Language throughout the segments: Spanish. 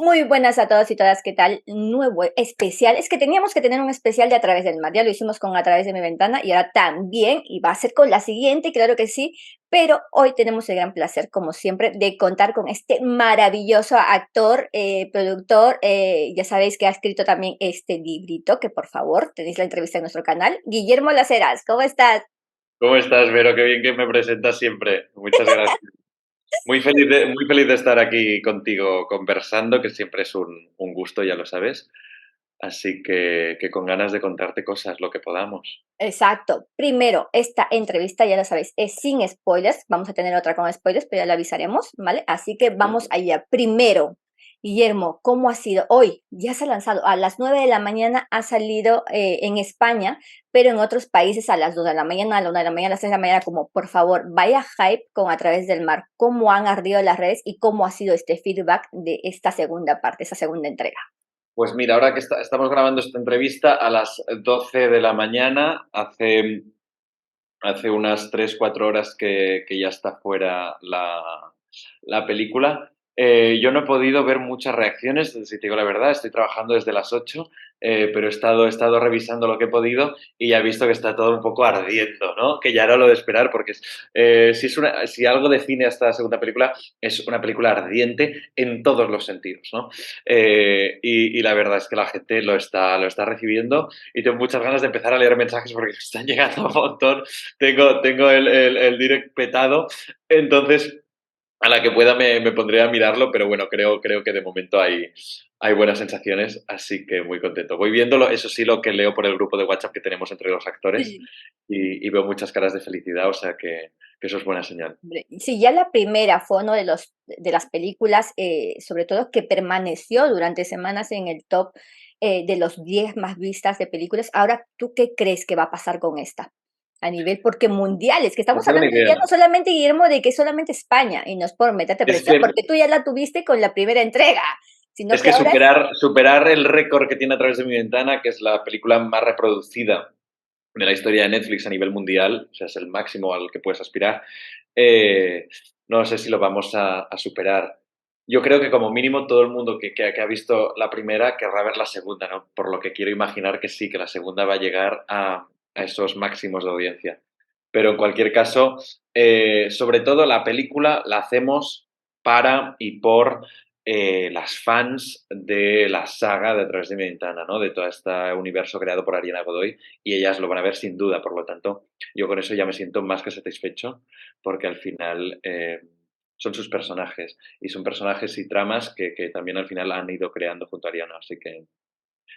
Muy buenas a todos y todas, ¿qué tal? Nuevo especial. Es que teníamos que tener un especial de A Través del Mar. Ya lo hicimos con A Través de mi Ventana y ahora también, y va a ser con la siguiente, claro que sí. Pero hoy tenemos el gran placer, como siempre, de contar con este maravilloso actor, productor. Ya sabéis que ha escrito también este librito, que por favor tenéis la entrevista en nuestro canal. Guillermo Las Heras, ¿cómo estás? ¿Cómo estás, Vero? Qué bien que me presentas siempre. Muchas gracias. Muy feliz de estar aquí contigo conversando, que siempre es un gusto, ya lo sabes. Así que con ganas de contarte cosas, lo que podamos. Exacto. Primero, esta entrevista, ya lo sabéis, es sin spoilers. Vamos a tener otra con spoilers, pero ya lo avisaremos, ¿vale? Así que vamos allá. Primero, Guillermo, ¿cómo ha sido? Hoy ya se ha lanzado, a las 9 de la mañana ha salido en España, pero en otros países a las 2 de la mañana, a la 1 de la mañana, a las 3 de la mañana, como por favor, vaya hype con A Través del Mar. ¿Cómo han ardido las redes y cómo ha sido este feedback de esta segunda parte, esta segunda entrega? Pues mira, ahora que estamos grabando esta entrevista a las 12 de la mañana, hace unas 3 4 horas que ya está fuera la película. Yo no he podido ver muchas reacciones, si te digo la verdad, estoy trabajando desde las 8, pero he estado revisando lo que he podido y ya he visto que está todo un poco ardiendo, ¿no? Que ya era lo de esperar, porque si algo define a esta segunda película, es una película ardiente en todos los sentidos, ¿no? Y la verdad es que la gente lo está recibiendo y tengo muchas ganas de empezar a leer mensajes porque me están llegando un montón. Tengo el direct petado, entonces a la que pueda me pondré a mirarlo, pero bueno, creo que de momento hay buenas sensaciones, así que muy contento. Voy viéndolo, eso sí, lo que leo por el grupo de WhatsApp que tenemos entre los actores y veo muchas caras de felicidad, o sea que eso es buena señal. Hombre, sí, ya la primera fue uno de las películas, sobre todo que permaneció durante semanas en el top de los 10 más vistas de películas. Ahora, ¿tú qué crees que va a pasar con esta? A nivel, porque mundial, es que No estamos tengo ni hablando ya idea. no solamente, Guillermo, de que es solamente España, y no es por meterte Es presión, que, porque tú ya la tuviste con la primera entrega, sino es que que ahora superar el récord que tiene A Través de mi Ventana, que es la película más reproducida de la historia de Netflix a nivel mundial, o sea, es el máximo al que puedes aspirar, eh, no sé si lo vamos a superar. Yo creo que como mínimo todo el mundo que ha visto la primera querrá ver la segunda, ¿no? Por lo que quiero imaginar que sí, que la segunda va a llegar a esos máximos de audiencia. Pero en cualquier caso, sobre todo la película la hacemos para y por las fans de la saga de A Través de mi Ventana, ¿no? De todo este universo creado por Ariana Godoy, y ellas lo van a ver sin duda, por lo tanto, yo con eso ya me siento más que satisfecho, porque al final son sus personajes, y son personajes y tramas que también al final han ido creando junto a Ariana, así que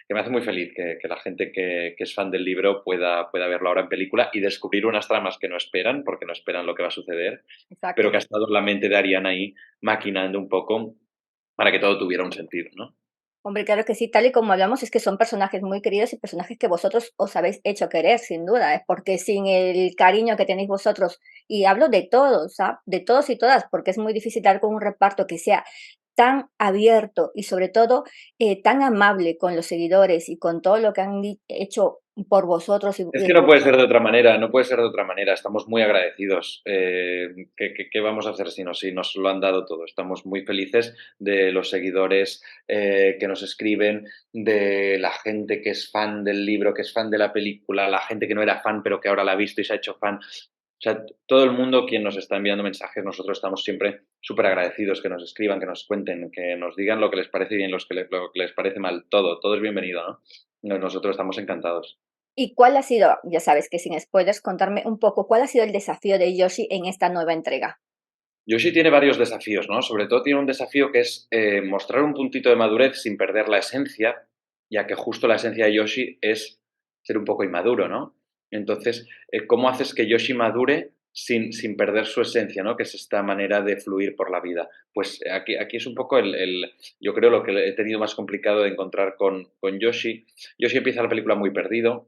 me hace muy feliz que la gente que es fan del libro pueda verlo ahora en película y descubrir unas tramas que no esperan, porque no esperan lo que va a suceder, pero exacto. que ha estado en la mente de Ariana ahí maquinando un poco para que todo tuviera un sentido, ¿no? Hombre, claro que sí, tal y como hablamos, es que son personajes muy queridos y personajes que vosotros os habéis hecho querer, sin duda, porque sin el cariño que tenéis vosotros, y hablo de todos, ¿ah? De todos y todas, porque es muy difícil dar con un reparto que sea tan abierto y sobre todo tan amable con los seguidores y con todo lo que han hecho por vosotros Es que no puede ser de otra manera, no puede ser de otra manera. Estamos muy agradecidos. ¿Qué vamos a hacer si nos lo han dado todo? Estamos muy felices de los seguidores que nos escriben, de la gente que es fan del libro, que es fan de la película, la gente que no era fan pero que ahora la ha visto y se ha hecho fan. O sea, todo el mundo quien nos está enviando mensajes, nosotros estamos siempre súper agradecidos, que nos escriban, que nos cuenten, que nos digan lo que les parece bien, lo que les parece mal, todo es bienvenido, ¿no? Nosotros estamos encantados. ¿Y cuál ha sido, ya sabes que sin spoilers, contarme un poco cuál ha sido el desafío de Yoshi en esta nueva entrega? Yoshi tiene varios desafíos, ¿no? Sobre todo tiene un desafío que es mostrar un puntito de madurez sin perder la esencia, ya que justo la esencia de Yoshi es ser un poco inmaduro, ¿no? Entonces, ¿cómo haces que Yoshi madure sin perder su esencia, ¿no? Que es esta manera de fluir por la vida. Pues aquí es un poco yo creo, lo que he tenido más complicado de encontrar con Yoshi. Yoshi empieza la película muy perdido,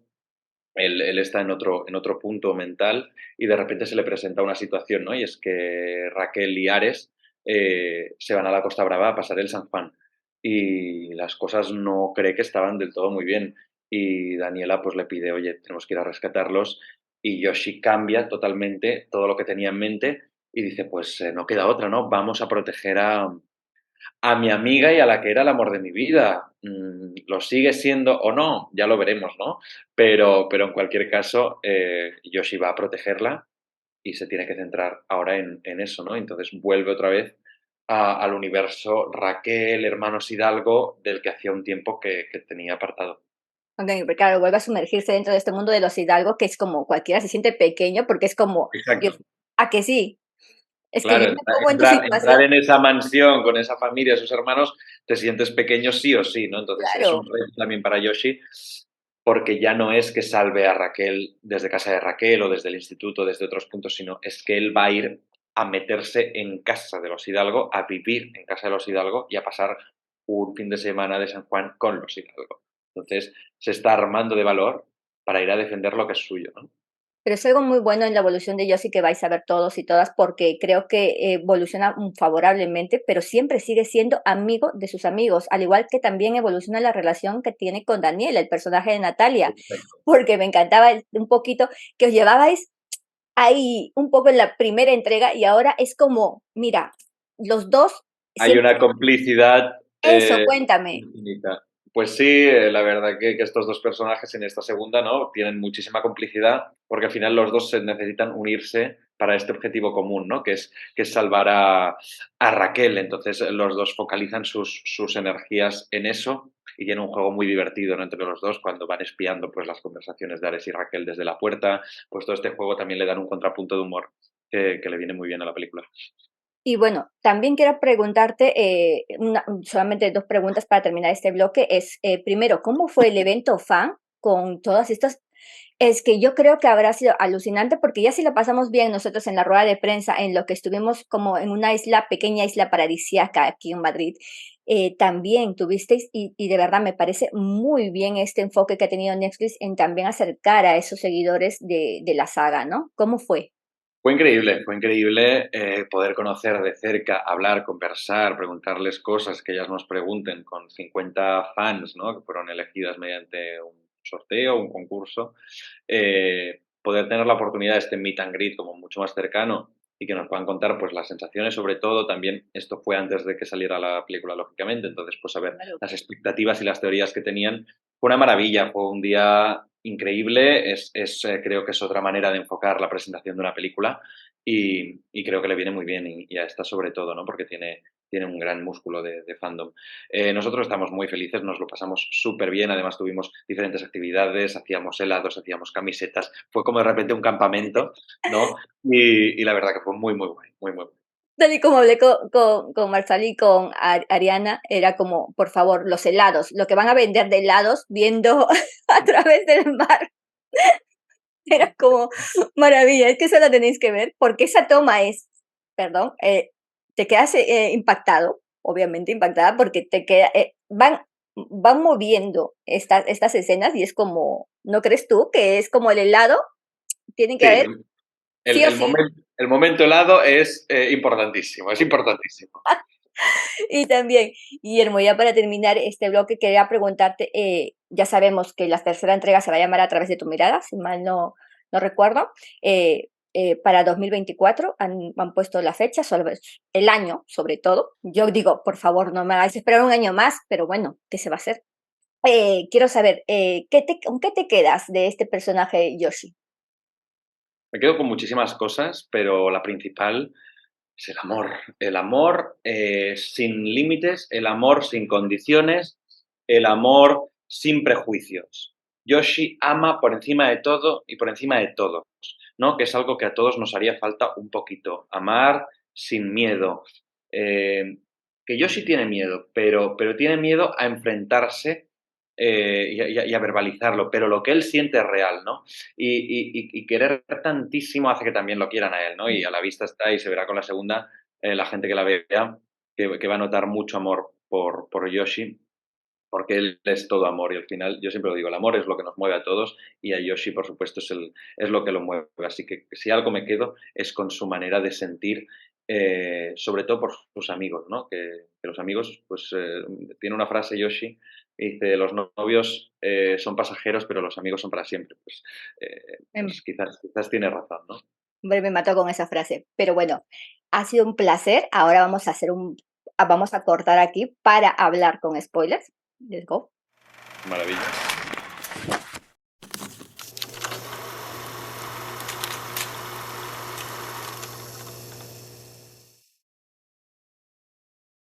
él está en otro punto mental y de repente se le presenta una situación, ¿no? Y es que Raquel y Ares se van a la Costa Brava a pasar el San Juan y las cosas no cree que estaban del todo muy bien y Daniela pues le pide, oye, tenemos que ir a rescatarlos y Yoshi cambia totalmente todo lo que tenía en mente y dice, pues no queda otra, ¿no? Vamos a proteger a mi amiga y a la que era el amor de mi vida. Lo sigue siendo o no, ya lo veremos, ¿no? Pero en cualquier caso, Yoshi va a protegerla y se tiene que centrar ahora en eso, ¿no? Entonces vuelve otra vez al universo Raquel, hermanos Hidalgo, del que hacía un tiempo que tenía apartado. Okay, porque claro, vuelve a sumergirse dentro de este mundo de los hidalgos, que es como cualquiera se siente pequeño, porque es como, Exacto. Dios, ¿a que sí? Es que yo Claro, me pongo en tu entrar situación, en esa mansión con esa familia, sus hermanos, te sientes pequeño sí o sí, ¿no? Entonces es un claro. reto también para Yoshi, porque ya no es que salve a Raquel desde casa de Raquel o desde el instituto, desde otros puntos, sino es que él va a ir a meterse en casa de los Hidalgo, a vivir en casa de los Hidalgo y a pasar un fin de semana de San Juan con los Hidalgo. Entonces se está armando de valor para ir a defender lo que es suyo, ¿no? Pero es algo muy bueno en la evolución de Yossi que vais a ver todos y todas, porque creo que evoluciona favorablemente, pero siempre sigue siendo amigo de sus amigos, al igual que también evoluciona la relación que tiene con Daniel, el personaje de Natalia, porque me encantaba un poquito que os llevabais ahí un poco en la primera entrega y ahora es como, mira, los dos Hay siempre, una complicidad eso, cuéntame. infinita. Pues sí, la verdad que estos dos personajes en esta segunda, ¿no? Tienen muchísima complicidad porque al final los dos se necesitan unirse para este objetivo común, ¿no? Que es salvar a Raquel. Entonces los dos focalizan sus energías en eso y tiene un juego muy divertido, ¿no? Entre los dos cuando van espiando pues las conversaciones de Ares y Raquel desde la puerta. Pues todo este juego también le dan un contrapunto de humor que le viene muy bien a la película. Y bueno, también quiero preguntarte, solamente dos preguntas para terminar este bloque, es, primero, ¿cómo fue el evento fan con todas estas? Es que yo creo que habrá sido alucinante porque ya si lo pasamos bien nosotros en la rueda de prensa, en lo que estuvimos como en una isla, pequeña isla paradisíaca aquí en Madrid, también tuvisteis, y de verdad me parece muy bien este enfoque que ha tenido Netflix en también acercar a esos seguidores de la saga, ¿no? ¿Cómo fue? Fue increíble poder conocer de cerca, hablar, conversar, preguntarles cosas que ellas nos pregunten con 50 fans, ¿no? Que fueron elegidas mediante un sorteo, un concurso. Poder tener la oportunidad de este meet and greet como mucho más cercano y que nos puedan contar pues las sensaciones, sobre todo también esto fue antes de que saliera la película, lógicamente, entonces pues a ver Claro. las expectativas y las teorías que tenían. Fue una maravilla, fue un día increíble, creo que es otra manera de enfocar la presentación de una película y creo que le viene muy bien y a esta sobre todo, ¿no? Porque tiene un gran músculo de fandom. Nosotros estamos muy felices, nos lo pasamos súper bien, además tuvimos diferentes actividades, hacíamos helados, hacíamos camisetas, fue como de repente un campamento, ¿no? Y la verdad que fue muy, muy guay, muy, muy guay. Tal y como hablé con Marsal y con Ariana, era como, por favor, los helados, lo que van a vender de helados viendo a través del mar, era como maravilla, es que eso lo tenéis que ver, porque esa toma es, perdón, te quedas impactado, obviamente impactada, porque te queda, van moviendo estas escenas y es como, ¿no crees tú que es como el helado? Tiene que Sí, haber sí o sí. el momento helado es importantísimo, es importantísimo. Y también, Guillermo, ya para terminar este bloque, quería preguntarte, ya sabemos que la tercera entrega se va a llamar A través de tu mirada, si mal no recuerdo, para 2024 han puesto la fecha, el año sobre todo. Yo digo, por favor, no me hagáis esperar un año más, pero bueno, ¿qué se va a hacer? Quiero saber, ¿con qué te quedas de este personaje Yoshi? Me quedo con muchísimas cosas, pero la principal es el amor. El amor sin límites, el amor sin condiciones, el amor sin prejuicios. Yoshi ama por encima de todo y por encima de todos, ¿no? Que es algo que a todos nos haría falta un poquito. Amar sin miedo. Eh, que Yoshi tiene miedo, pero tiene miedo a enfrentarse y a verbalizarlo, pero lo que él siente es real, ¿no? Y querer tantísimo hace que también lo quieran a él, ¿no? Y a la vista está y se verá con la segunda, la gente que la vea, que va a notar mucho amor por Yoshi, porque él es todo amor y al final, yo siempre lo digo, el amor es lo que nos mueve a todos y a Yoshi, por supuesto, es lo que lo mueve. Así que si algo me quedo es con su manera de sentir, sobre todo por sus amigos, ¿no? Que los amigos, pues, tiene una frase Yoshi, y dice, los novios son pasajeros, pero los amigos son para siempre. Pues quizás tiene razón, ¿no? Hombre, me mató con esa frase. Pero bueno, ha sido un placer. Ahora vamos a hacer vamos a cortar aquí para hablar con spoilers. Let's go. Maravilla.